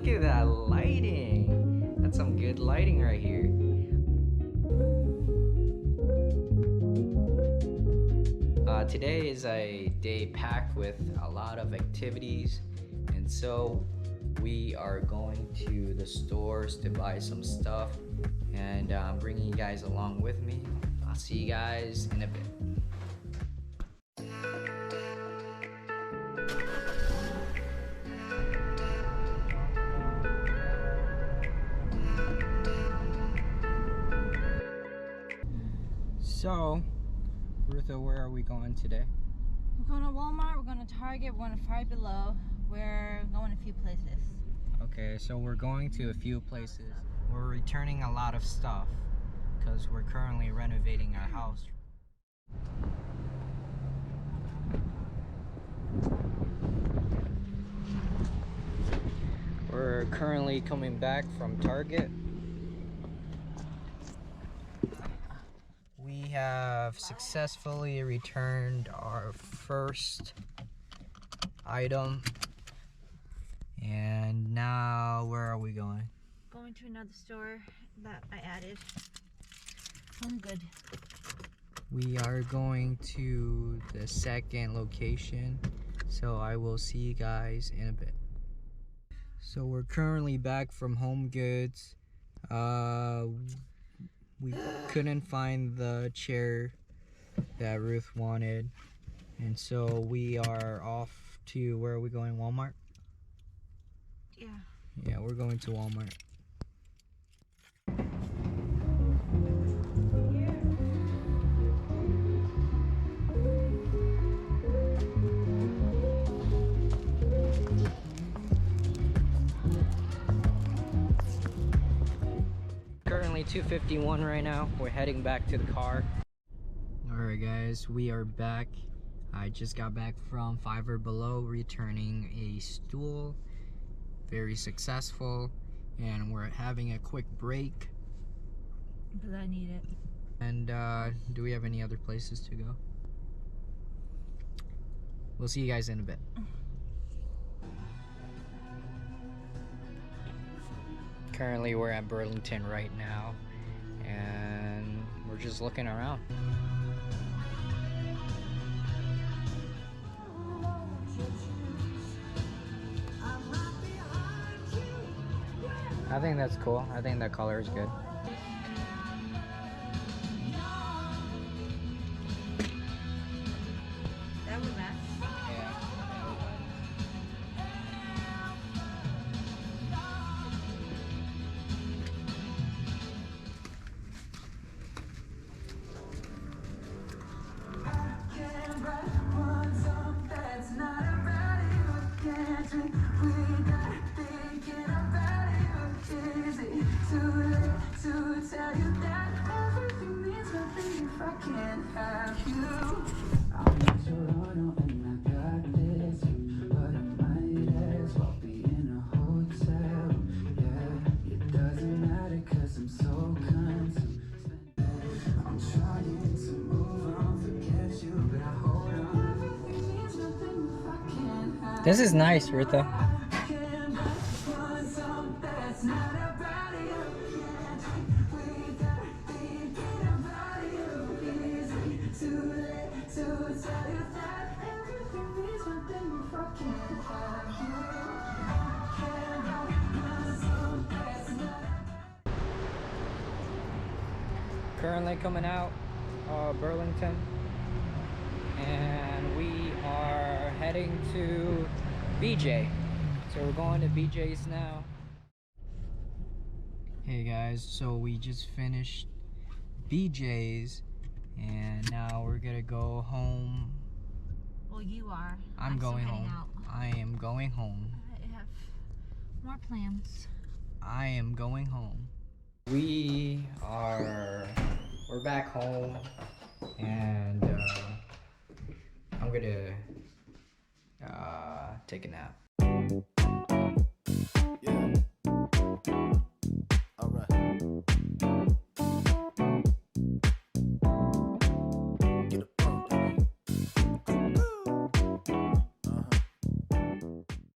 look at that lighting. That's some good lighting right here. Today is a day packed with a lot of activities, and so we are going to the stores to buy some stuff, and I'm bringing you guys along with me. I'll see you guys in a bit. So, Rutha, where are we going today? We're going to Walmart, we're going to Target, we're going to Five Below. We're going a few places. Okay, so we're going to a few places. We're returning a lot of stuff because we're currently renovating our house. We're currently coming back from Target. We have successfully returned our first item. And now, where are we going? Going to another store that I added. Home Good. We are going to the second location, so I will see you guys in a bit. So we're currently back from Home Goods. We couldn't find the chair that Ruth wanted, and so we are off to, where are we going, Walmart? Yeah, we're going to Walmart. Currently 2:51 right now. We're heading back to the car. Alright guys, we are back. I just got back from Five Below returning a stool. Very successful, and we're having a quick break. Because I need it. And do we have any other places to go? We'll see you guys in a bit. Currently we're at Burlington right now, and we're just looking around. I think that's cool. I think that color is good. That would match. Yeah. This is nice, Rutha. Currently coming out Burlington, and we are heading to BJ. So we're going to BJ's now. Hey guys, so we just finished BJ's, and now we're gonna go home. Well, you are. I'm still going heading home. out. I am going home. I have more plans. I am going home. We're back home, and I'm gonna take a nap.